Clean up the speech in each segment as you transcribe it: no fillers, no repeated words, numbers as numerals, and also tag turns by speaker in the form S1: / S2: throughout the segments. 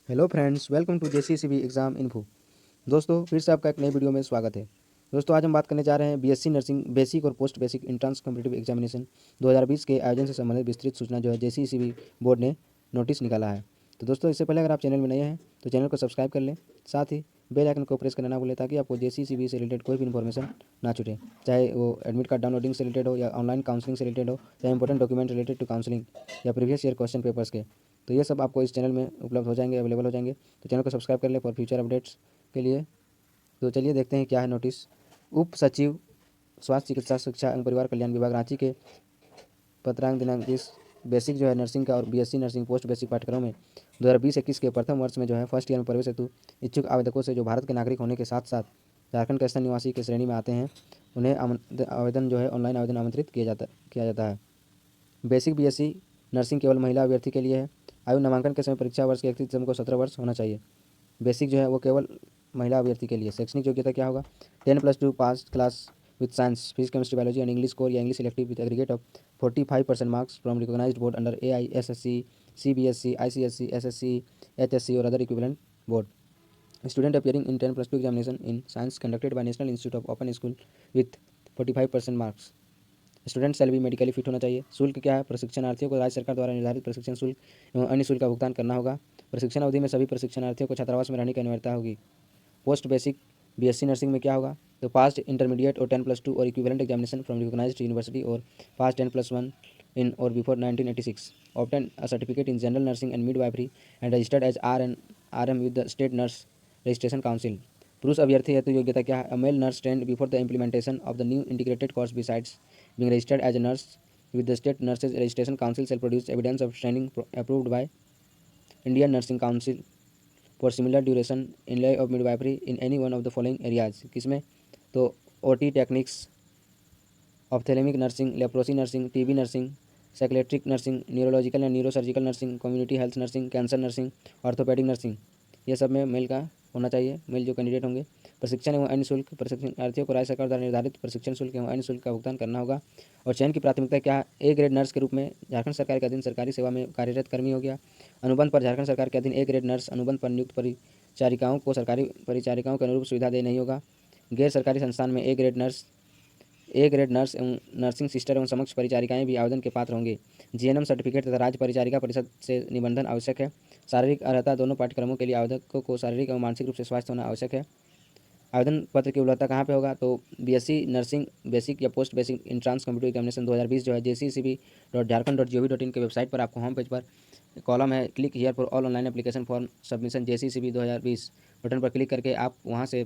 S1: Hello friends, welcome to JCCB exam info. दोस्तों, फिर से आपका एक नई वीडियो में स्वागत है। दोस्तों, आज हम बात करने जा रहे हैं बीएससी नर्सिंग बेसिक और post basic entrance competitive examination 2020 के आयोजन से संबंधित विस्तृत सूचना जो है जेसीसीबी बोर्ड ने नोटिस निकाला है। तो दोस्तों, इससे पहले अगर आप चैनल में नए हैं तो चैनल को सब्सक्राइब कर लें, साथ ही बेल आइकन को प्रेस करना ना भूलें ताकि आपको जेसीसीबी से रिलेटेड कोई भी इन्फॉर्मेशन ना छूटे, चाहे वो एडमिट कार्ड डाउनलोडिंग से रिलेटेड हो या ऑनलाइन काउंसलिंग से रिलेटेड हो, चाहे important document related to counselling या प्रीवियस ईयर क्वेश्चन पेपर्स के। तो ये सब आपको इस चैनल में उपलब्ध हो जाएंगे, अवेलेबल हो जाएंगे। तो चैनल को सब्सक्राइब कर लें फॉर फ्यूचर अपडेट्स के लिए। तो चलिए देखते हैं क्या है नोटिस। उप सचिव स्वास्थ्य चिकित्सा शिक्षा एवं परिवार कल्याण विभाग रांची के पत्रांक दिनांक 20 बेसिक जो है नर्सिंग का और बीएससी नर्सिंग पोस्ट बेसिक पाठ्यक्रम में 2020-21 के प्रथम वर्ष में जो है फर्स्ट ईयर में प्रवेश हेतु इच्छुक आवेदकों से जो भारत के नागरिक होने के साथ साथ झारखंड के स्थायी निवासी की श्रेणी में आते हैं, उन्हें आवेदन जो है ऑनलाइन आवेदन आमंत्रित किया जाता है। बेसिक बीएससी नर्सिंग केवल महिला अभ्यर्थी के लिए है। आयु नामांकन के समय परीक्षा वर्ष के 31 दिसंबर को 17 वर्ष होना चाहिए। बेसिक जो है वो केवल महिला अभ्यर्थी के लिए। शैक्षणिक योग्यता क्या होगा? 10+2 pass class with science physics chemistry biology and English core या English elective with aggregate of 45% marks from recognised board under AISSC, CBSC, ICSC, SSC, HSC और other equivalent board. Student appearing in 10+2 examination in science conducted by National Institute of Open School with 45% marks. Student शैल भी medically fit होना चाहिए। शुल्क क्या है? प्रशिक्षणार्थियों को राज्य सरकार द्वारा निर्धारित प्रशिक्षण शुल्क एवं अन्य शुल्क का भुगतान करना होगा। प्रशिक्षण अवधि में सभी प्रशिक्षणार्थियों को छात्रावास में रहने की अनिवार्यता होगी। पोस्ट बेसिक बीएससी नर्सिंग में क्या होगा? तो पास्ट इंटरमीडिएट और 10+2 और equivalent examination from recognised university और passed 10+1 in or before 1986 obtained a certificate in general nursing and midwifery and registered as RM with the state nurse registration council. पुरुष अभ्यर्थी हेतु योग्यता क्या है? A male nurse trained before the implementation of the new integrated course besides being registered as a nurse with the state nurses registration council shall produce evidence of training approved by Indian Nursing Council for similar duration in lay of midwifery in any one of the following areas. किसमें? तो OT techniques, ophthalmic nursing, leprosy nursing, TB nursing, psychiatric nursing, neurological and neurosurgical nursing, community health nursing, cancer nursing, orthopaedic nursing. ये सब में mail का होना चाहिए, mail जो candidate होंगे। प्रशिक्षण एवं अन्य शुल्क, प्रशिक्षणार्थियों को राज्य सरकार द्वारा निर्धारित प्रशिक्षण शुल्क एवं अन्य शुल्क का भुगतान करना होगा। और चयन की प्राथमिकता क्या है? ए ग्रेड नर्स के रूप में झारखंड सरकार के अधीन सरकारी सेवा में कार्यरत कर्मी हो गया। अनुबंध पर झारखंड सरकार के अधीन ए ग्रेड नर्स अनुबंध पर नियुक्त परिचारिकाओं को सरकारी परिचारिकाओं के अनुरूप सुविधा दे नहीं होगा। गैर सरकारी संस्थान में ए ग्रेड नर्स एवं नर्सिंग सिस्टर एवं समक्ष परिचारिकाएं भी आवेदन के पात्र होंगे। जीएनएम सर्टिफिकेट तथा राज्य परिचारिका परिषद से निबंधन आवश्यक है। शारीरिक अर्हता दोनों पाठ्यक्रमों के लिए आवेदकों को शारीरिक एवं मानसिक रूप से स्वस्थ होना आवश्यक है। आवेदन पत्र की उपलब्धता कहाँ पे होगा? तो बीएससी नर्सिंग बेसिक या post basic entrance competitive examination 2020 जो है jccb.jharkhand.gov.in के वेबसाइट पर आपको होम पेज पर कॉलम है click here for all online application form submission JCCB 2020 button पर क्लिक करके आप वहाँ से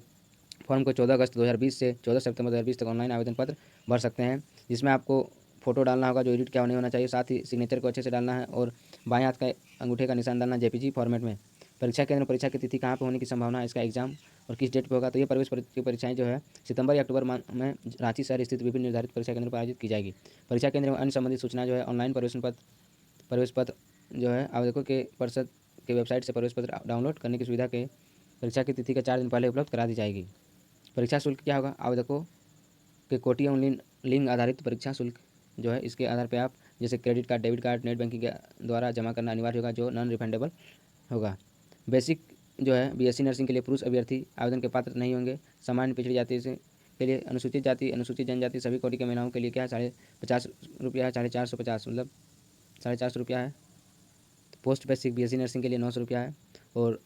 S1: फॉर्म को 14 अगस्त 2020 से 14 सितंबर 2020 तक ऑनलाइन आवेदन पत्र भर सकते हैं, जिसमें आपको फोटो डालना होगा जो एडिट क्या नहीं होना चाहिए, साथ ही सिग्नेचर को अच्छे से डालना है और बाएं हाथ का अंगूठे का निशान डालना JPG फॉर्मेट में। परीक्षा केंद्र परीक्षा की तिथि कहाँ पर होने की संभावना है, इसका एग्जाम और किस डेट पर होगा? तो ये प्रवेश परीक्षाएं जो है सितंबर या अक्टूबर माह में रांची शहर स्थित विभिन्न निर्धारित परीक्षा केंद्र पर आयोजित की जाएगी। परीक्षा केंद्र में अन्य संबंधित सूचना जो है ऑनलाइन प्रवेश पत्र जो है आवेदकों के परिषद के वेबसाइट से प्रवेश पत्र डाउनलोड करने की सुविधा के परीक्षा की तिथि के 4 दिन पहले उपलब्ध करा दी जाएगी। परीक्षा शुल्क क्या होगा? आवेदकों के कोटि एवं लिंग आधारित परीक्षा शुल्क जो है इसके आधार पर आप जैसे credit card, debit card, net banking के द्वारा जमा करना अनिवार्य होगा, जो नॉन रिफंडेबल होगा। बेसिक जो है बीएससी नर्सिंग के लिए पुरुष अभ्यर्थी आवेदन के पात्र नहीं होंगे। सामान्य पिछड़ी जाति से के लिए अनुसूचित जाति, अनुसूचित जनजाति सभी कोटि के महिलाओं के लिए क्या है? 50 रुपया है, 450 मतलब 450 रुपया है। पोस्ट बेसिक बीएससी नर्सिंग के लिए 900 रुपया है और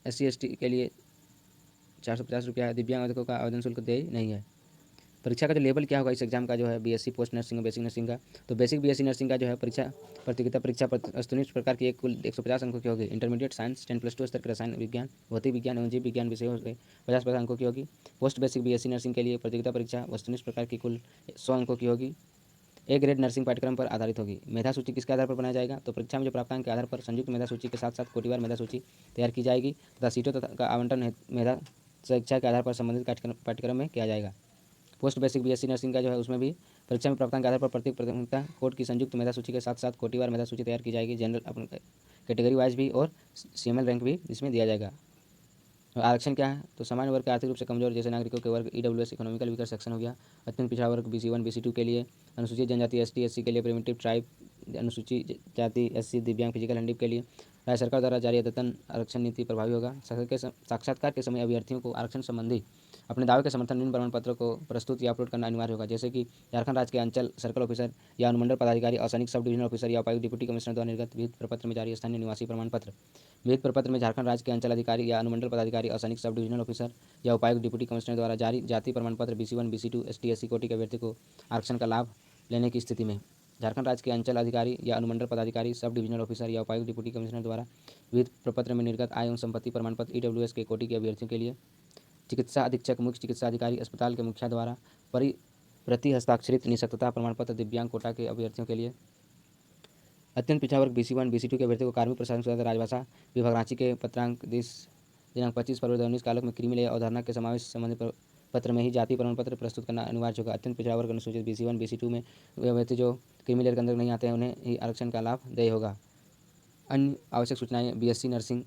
S1: SC/ST के लिए 450 रुपया है। दिव्यांग आवेदकों का आवेदन शुल्क देय नहीं है। परीक्षा का जो लेवल क्या होगा इस एग्जाम का जो है बीएससी पोस्ट नर्सिंग और बेसिक नर्सिंग का? तो बेसिक बीएससी नर्सिंग का जो है प्रतियोगिता परीक्षा वस्तुनिष्ठ प्रकार की एक कुल 150 अंकों की होगी। इंटरमीडिएट साइंस 10+2 स्तर के रसायन विज्ञान, भौतिक विज्ञान एवं जीव विज्ञान विषयों से 50 अंकों की होगी। पोस्ट बेसिक बीएससी नर्सिंग के लिए प्रतियोगिता परीक्षा वस्तुनिष्ठ प्रकार की कुल 100 अंकों की होगी। ए ग्रेड नर्सिंग पाठ्यक्रम पर आधारित होगी। मेधा सूची किसके आधार पर बनाया जाएगा? तो परीक्षा में जो प्राप्तांक के आधार पर संयुक्त मेधा सूची के साथ साथ कोटिवार मेधा सूची तैयार की जाएगी तथा सीटों तथा का आवंटन मेधा शिक्षा के आधार पर संबंधित पाठ्यक्रम में किया जाएगा। पोस्ट बेसिक बीएससी नर्सिंग का जो है उसमें भी परीक्षा में प्राप्तांक के आधार पर प्रत्येक प्राथमिकता कोड की संयुक्त मेधा सूची के साथ साथ कोटिवार मेधा सूची तैयार की जाएगी। जनरल अपन कैटेगरी वाइज भी और CML रैंक भी इसमें दिया जाएगा। और आरक्षण क्या है? तो सामान्य वर्ग के आर्थिक रूप से कमजोर जैसे नागरिकों के वर्ग EWS इकोनॉमिकल वीकर सेक्शन हो गया। अत्यंत पिछड़ा वर्ग BC1 BC2 के लिए, अनुसूचित जनजाति ST SC के लिए, प्रिमिटिव ट्राइब अनुसूचित जाति, SC, दिव्यांग, फिजिकल हैंडिप के लिए राज्य सरकार द्वारा जारी अद्यतन आरक्षण नीति प्रभावी होगा। साक्षात्कार के समय अभ्यर्थियों को आरक्षण संबंधी अपने दावे के समर्थन निम्न प्रमाण पत्र को प्रस्तुत या अपलोड करना अनिवार्य होगा, जैसे कि झारखंड राज्य के अंचल सर्कल ऑफिसर या अनुमंडल पदाधिकारी, असैनिक सब डिविजनल ऑफिसर या उपायुक्त, डिप्टी कमिश्नर द्वारा निर्गत विहित प्रपत्र में जारी स्थानीय निवासी प्रमाण पत्र। विहित प्रपत्र में झारखंड राज्य के अंचल अधिकारी या अनुमंडल पदाधिकारी, असैनिक सब डिविजनल ऑफिसर या उपायुक्त, डिप्टी कमिश्नर द्वारा जारी जाति प्रमाण पत्र BC1 BC2 ST SC कोटि के अभ्यर्थी को आरक्षण का लाभ लेने की स्थिति में झारखंड राज्य के अंचल अधिकारी या अनुमंडल पदाधिकारी, सब डिविजनल ऑफिसर या उपायुक्त, डिप्टी कमिश्नर द्वारा विहित प्रपत्र में निर्गत आय एवं संपत्ति प्रमाण पत्र EWS के कोटि के अभ्यर्थियों के लिए चिकित्सा अधीक्षक, मुख्य चिकित्सा अधिकारी, अस्पताल के मुखिया द्वारा प्रति हस्ताक्षरित निःशक्तता प्रमाण पत्र दिव्यांग कोटा के अभ्यर्थियों के लिए अत्यंत पिछड़ा वर्ग BC1 BC2 के अभ्यर्थियों को कार्मिक प्रशासन सुधार राजभाषा विभाग रांची के पत्रांक दिनांक 25 फरवरी 2019 कालों में क्रिमी लेयर अवधारणा के समावेश संबंधी पत्र में ही जाति प्रमाण पत्र प्रस्तुत करना अनिवार्य होगा। अत्यंत पिछड़ा वर्ग अनुसूचित BC1 BC2 में वे अभ्यर्थी जो क्रिमी लेयर के अंदर नहीं आते हैं उन्हें ही आरक्षण का लाभ देय होगा। अन्य आवश्यक सूचनाएं BSc nursing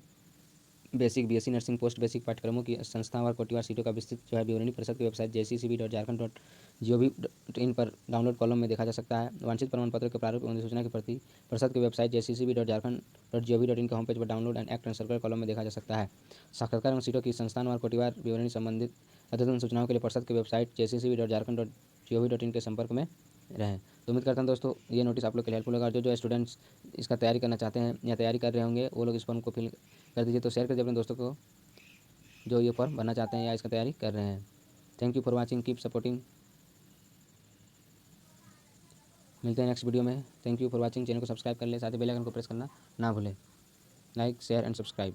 S1: basic, BSc nursing post basic पाठ्यक्रमों की संस्थावार कोटिवार सीटों का विस्तृत जो है विवरणी परिषद की वेबसाइट jccb.jharkhand.gov.in पर डाउनलोड कॉलम में देखा जा सकता है। वांछित प्रमाण पत्र के प्रारूप एवं सूचना की प्रति परिषद की वेबसाइट jccb.jharkhand.gov.in के होम पेज पर download and act and circular column में देखा जा सकता है। साक्षात्कार एवं सीटों की संस्थानवार कोटिवार विवरणी संबंधित अद्यतन सूचनाओं के लिए परिषद की वेबसाइट jccb.jharkhand.gov.in के संपर्क में रहें। तो उम्मीद करता हूँ दोस्तों ये नोटिस आप लोग के लिए हेल्पफुल होगा। जो स्टूडेंट्स इसका तैयारी करना चाहते हैं या तैयारी कर रहे होंगे वो लोग इस फॉर्म को फिल कर दीजिए। तो शेयर कर दीजिए अपने दोस्तों को जो ये फॉर्म भरना चाहते हैं या इसका तैयारी कर रहे हैं। Thank you for watching, keep supporting. मिलते हैं नेक्स्ट वीडियो में। Thank you for watching. Channel को सब्सक्राइब कर ले, साथ ही बेल आइकन को प्रेस करना ना भूलें। Like, share and subscribe.